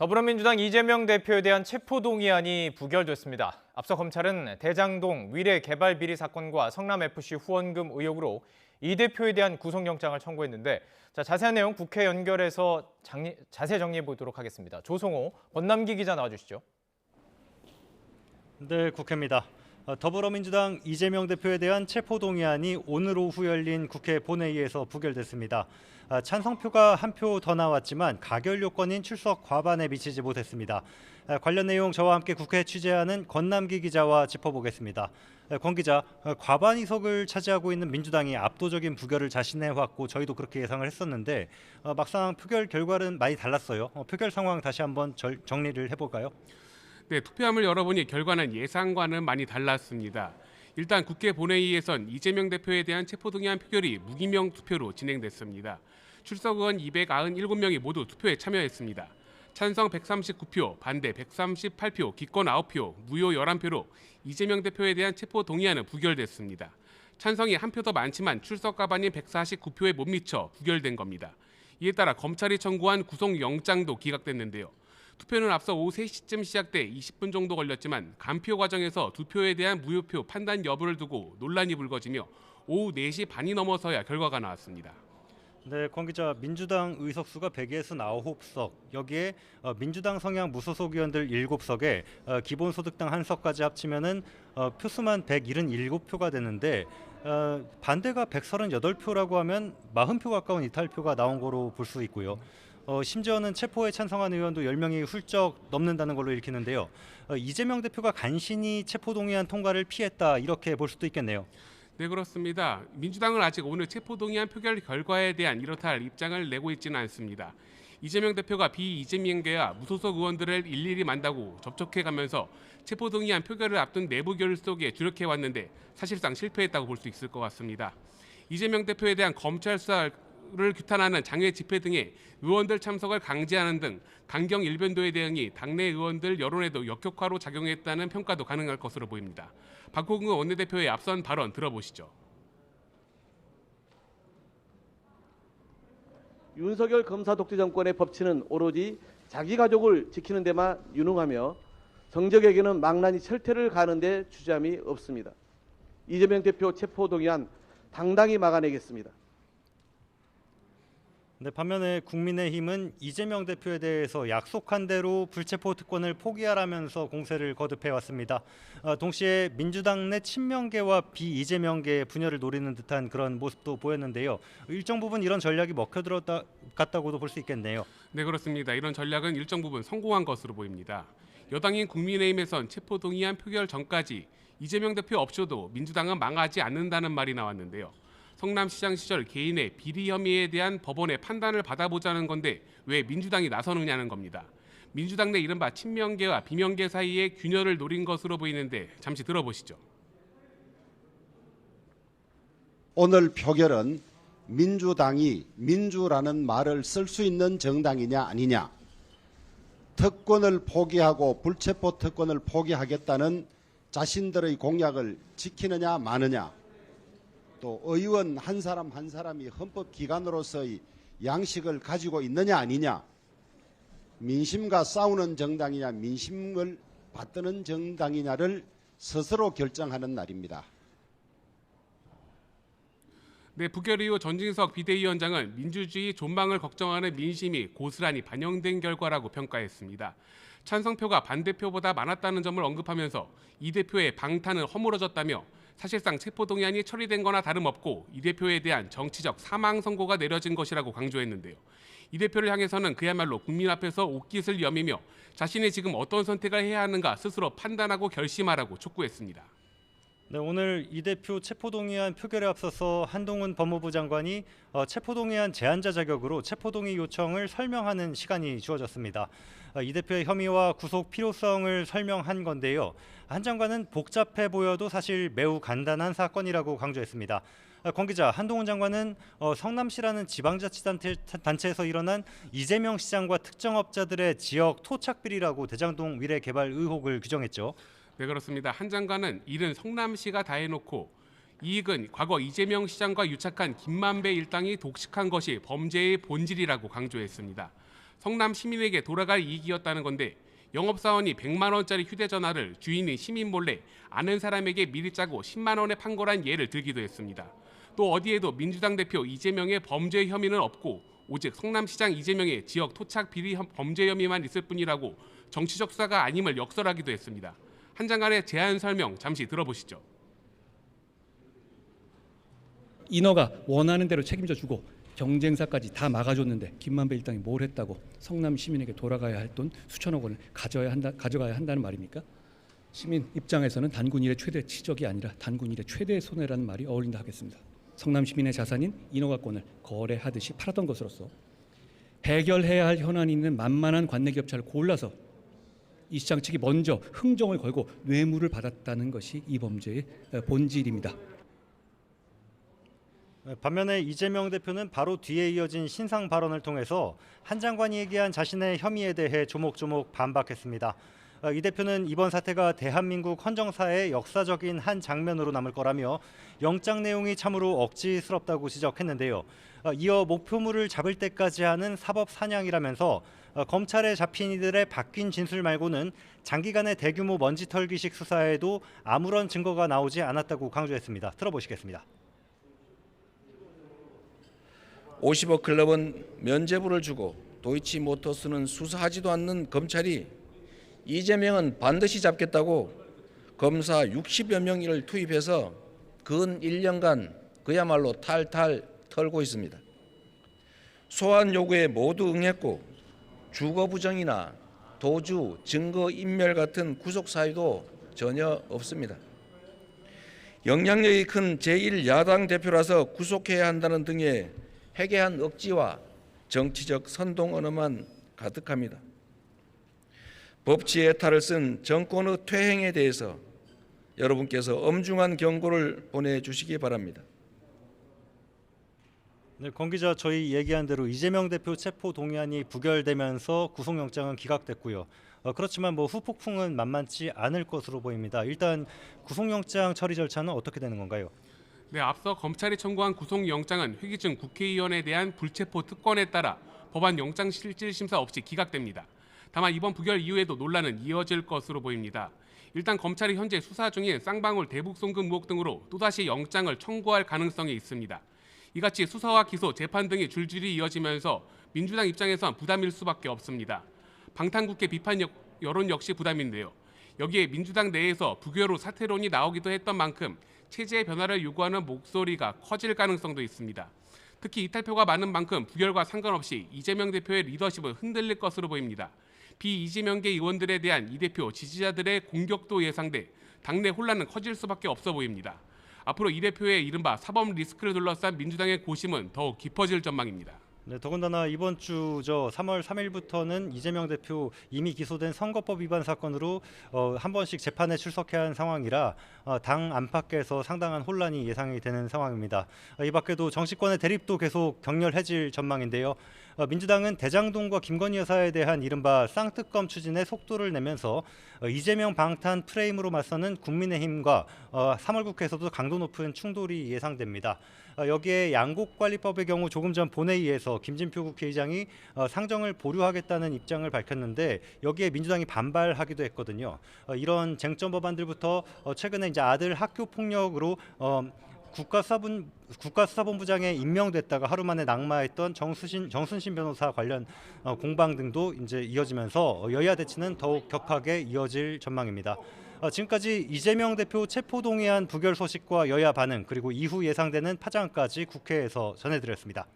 더불어민주당 이재명 대표에 대한 체포동의안이 부결됐습니다. 앞서 검찰은 대장동 위례개발 비리 사건과 성남FC 후원금 의혹으로 이 대표에 대한 구속영장을 청구했는데 자세한 내용 국회 연결해서 자세히 정리해 보도록 하겠습니다. 조성호, 권남기 기자 나와주시죠. 네, 국회입니다. 더불어민주당 이재명 대표에 대한 체포동의안이 오늘 오후 열린 국회 본회의에서 부결됐습니다. 찬성표가 한 표 더 나왔지만 가결 요건인 출석 과반에 미치지 못했습니다. 관련 내용 저와 함께 국회 취재하는 권남기 기자와 짚어보겠습니다. 권 기자, 과반 의석을 차지하고 있는 민주당이 압도적인 부결을 자신해왔고 저희도 그렇게 예상을 했었는데 막상 표결 결과는 많이 달랐어요. 표결 상황 다시 한번 정리를 해볼까요? 네, 투표함을 열어보니 결과는 예상과는 많이 달랐습니다. 일단 국회 본회의에선 이재명 대표에 대한 체포동의안 표결이 무기명 투표로 진행됐습니다. 출석 의원 297명이 모두 투표에 참여했습니다. 찬성 139표, 반대 138표, 기권 9표, 무효 11표로 이재명 대표에 대한 체포동의안은 부결됐습니다. 찬성이 한 표 더 많지만 출석 과반인 149표에 못 미쳐 부결된 겁니다. 이에 따라 검찰이 청구한 구속영장도 기각됐는데요. 투표는 앞서 오후 3시쯤 시작돼 20분 정도 걸렸지만 간표 과정에서 두 표에 대한 무효표 판단 여부를 두고 논란이 불거지며 오후 4시 반이 넘어서야 결과가 나왔습니다. 네, 권 기자, 민주당 의석수가 169석, 여기에 민주당 성향 무소속 의원들 7석에 기본소득당 1석까지 합치면은 표수만 177표가 되는데 반대가 138표라고 하면 40표 가까운 이탈표가 나온 거로 볼 수 있고요. 심지어는 체포에 찬성한 의원도 10명이 훌쩍 넘는다는 걸로 읽히는데요. 이재명 대표가 간신히 체포동의안 통과를 피했다, 이렇게 볼 수도 있겠네요. 네, 그렇습니다. 민주당은 아직 오늘 체포동의안 표결 결과에 대한 이렇다 할 입장을 내고 있지는 않습니다. 이재명 대표가 비이재명계와 무소속 의원들을 일일이 만나고 접촉해가면서 체포동의안 표결을 앞둔 내부 결속에 주력해왔는데 사실상 실패했다고 볼 수 있을 것 같습니다. 이재명 대표에 대한 검찰 수사를 규탄하는 장외 집회 등의 의원들 참석을 강제하는 등 강경 일변도의 대응이 당내 의원들 여론에도 역효과로 작용했다는 평가도 가능할 것으로 보입니다. 박홍근 원내대표의 앞선 발언 들어보시죠. 윤석열 검사 독재 정권의 법치는 오로지 자기 가족을 지키는 데만 유능하며 정적에게는 망나니 철퇴를 가는 데 주저함이 없습니다. 이재명 대표 체포동의안 당당히 막아내겠습니다. 네, 반면에 국민의힘은 이재명 대표에 대해서 약속한 대로 불체포 특권을 포기하라면서 공세를 거듭해왔습니다. 동시에 민주당 내 친명계와 비이재명계의 분열을 노리는 듯한 그런 모습도 보였는데요. 일정 부분 이런 전략이 먹혀들었다 같다고도 볼 수 있겠네요. 네, 그렇습니다. 이런 전략은 일정 부분 성공한 것으로 보입니다. 여당인 국민의힘에선 체포동의안 표결 전까지 이재명 대표 없어도 민주당은 망하지 않는다는 말이 나왔는데요. 성남시장 시절 개인의 비리 혐의에 대한 법원의 판단을 받아보자는 건데 왜 민주당이 나서느냐는 겁니다. 민주당 내 이른바 친명계와 비명계 사이의 균열을 노린 것으로 보이는데 잠시 들어보시죠. 오늘 표결은 민주당이 민주라는 말을 쓸 수 있는 정당이냐 아니냐, 특권을 포기하고 불체포 특권을 포기하겠다는 자신들의 공약을 지키느냐 마느냐, 또 의원 한 사람 한 사람이 헌법기관으로서의 양식을 가지고 있느냐 아니냐, 민심과 싸우는 정당이냐 민심을 받드는 정당이냐를 스스로 결정하는 날입니다. 네, 부결 이후 전진석 비대위원장은 민주주의 존망을 걱정하는 민심이 고스란히 반영된 결과라고 평가했습니다. 찬성표가 반대표보다 많았다는 점을 언급하면서 이 대표의 방탄은 허물어졌다며 사실상 체포동의안이 처리된 거나 다름없고 이 대표에 대한 정치적 사망 선고가 내려진 것이라고 강조했는데요. 이 대표를 향해서는 그야말로 국민 앞에서 옷깃을 여미며 자신이 지금 어떤 선택을 해야 하는가 스스로 판단하고 결심하라고 촉구했습니다. 네, 오늘 이 대표 체포동의안 표결에 앞서서 한동훈 법무부 장관이 체포동의안 제안자 자격으로 체포동의 요청을 설명하는 시간이 주어졌습니다. 이 대표의 혐의와 구속 필요성을 설명한 건데요. 한 장관은 복잡해 보여도 사실 매우 간단한 사건이라고 강조했습니다. 권 기자, 한동훈 장관은 성남시라는 지방자치단체에서 일어난 이재명 시장과 특정업자들의 지역 토착비리라고 대장동 위례 개발 의혹을 규정했죠. 네, 그렇습니다. 한 장관은 일은 성남시가 다 해놓고 이익은 과거 이재명 시장과 유착한 김만배 일당이 독식한 것이 범죄의 본질이라고 강조했습니다. 성남 시민에게 돌아갈 이익이었다는 건데 영업사원이 100만 원짜리 휴대전화를 주인인 시민 몰래 아는 사람에게 미리 짜고 10만 원에 판 거란 예를 들기도 했습니다. 또 어디에도 민주당 대표 이재명의 범죄 혐의는 없고 오직 성남시장 이재명의 지역 토착 비리 범죄 혐의만 있을 뿐이라고 정치적 수사가 아님을 역설하기도 했습니다. 한 장관의 제안 설명 잠시 들어보시죠. 인허가 원하는 대로 책임져 주고 경쟁사까지 다 막아줬는데 김만배 일당이 뭘 했다고 성남 시민에게 돌아가야 할 돈 수천억 원을 가져가야 한다는 말입니까? 시민 입장에서는 단군 일의 최대 치적이 아니라 단군 일의 최대 손해라는 말이 어울린다 하겠습니다. 성남 시민의 자산인 인허가권을 거래하듯이 팔았던 것으로서 해결해야 할 현안이 있는 만만한 관내기업차를 골라서 이 시장 측이 먼저 흥정을 걸고 뇌물을 받았다는 것이 이 범죄의 본질입니다. 반면에 이재명 대표는 바로 뒤에 이어진 신상 발언을 통해서 한 장관이 얘기한 자신의 혐의에 대해 조목조목 반박했습니다. 이 대표는 이번 사태가 대한민국 헌정사의 역사적인 한 장면으로 남을 거라며 영장 내용이 참으로 억지스럽다고 지적했는데요. 이어 목표물을 잡을 때까지 하는 사법 사냥이라면서 검찰에 잡힌 이들의 바뀐 진술 말고는 장기간의 대규모 먼지 털기식 수사에도 아무런 증거가 나오지 않았다고 강조했습니다. 들어보시겠습니다. 50억 클럽은 면죄부를 주고 도이치모터스는 수사하지도 않는 검찰이 이재명은 반드시 잡겠다고 검사 60여 명을 투입해서 근 1년간 그야말로 탈탈 털고 있습니다. 소환 요구에 모두 응했고 주거 부정이나 도주, 증거 인멸 같은 구속 사유도 전혀 없습니다. 영향력이 큰 제1야당 대표라서 구속해야 한다는 등의 회개한 억지와 정치적 선동 언어만 가득합니다. 법치 해탈을 쓴 정권의 퇴행에 대해서 여러분께서 엄중한 경고를 보내주시기 바랍니다. 네, 권 기자, 저희 얘기한 대로 이재명 대표 체포 동의안이 부결되면서 구속영장은 기각됐고요. 그렇지만 후폭풍은 만만치 않을 것으로 보입니다. 일단 구속영장 처리 절차는 어떻게 되는 건가요? 네, 앞서 검찰이 청구한 구속영장은 회기중 국회의원에 대한 불체포 특권에 따라 법안 영장실질심사 없이 기각됩니다. 다만 이번 부결 이후에도 논란은 이어질 것으로 보입니다. 일단 검찰이 현재 수사 중인 쌍방울 대북 송금 의혹 등으로 또다시 영장을 청구할 가능성이 있습니다. 이같이 수사와 기소, 재판 등이 줄줄이 이어지면서 민주당 입장에선 부담일 수밖에 없습니다. 방탄국회 비판 여론 역시 부담인데요. 여기에 민주당 내에서 부결 후 사퇴론이 나오기도 했던 만큼 체제 변화를 요구하는 목소리가 커질 가능성도 있습니다. 특히 이탈표가 많은 만큼 부결과 상관없이 이재명 대표의 리더십은 흔들릴 것으로 보입니다. 비이재명계 의원들에 대한 이 대표 지지자들의 공격도 예상돼 당내 혼란은 커질 수밖에 없어 보입니다. 앞으로 이 대표의 이른바 사법 리스크를 둘러싼 민주당의 고심은 더욱 깊어질 전망입니다. 네, 더군다나 이번 주 3월 3일부터는 이재명 대표 이미 기소된 선거법 위반 사건으로 한 번씩 재판에 출석해야 하는 상황이라 당 안팎에서 상당한 혼란이 예상이 되는 상황입니다. 이 밖에도 정치권의 대립도 계속 격렬해질 전망인데요. 민주당은 대장동과 김건희 여사에 대한 이른바 쌍특검 추진에 속도를 내면서 이재명 방탄 프레임으로 맞서는 국민의힘과 3월 국회에서도 강도 높은 충돌이 예상됩니다. 여기에 양곡관리법의 경우 조금 전 본회의에서 김진표 국회의장이 상정을 보류하겠다는 입장을 밝혔는데 여기에 민주당이 반발하기도 했거든요. 이런 쟁점 법안들부터 최근에 이제 아들 학교 폭력으로 국가수사본부장에 임명됐다가 하루 만에 낙마했던 정순신 변호사 관련 공방 등도 이제 이어지면서 여야 대치는 더욱 격하게 이어질 전망입니다. 지금까지 이재명 대표 체포 동의안 부결 소식과 여야 반응 그리고 이후 예상되는 파장까지 국회에서 전해드렸습니다.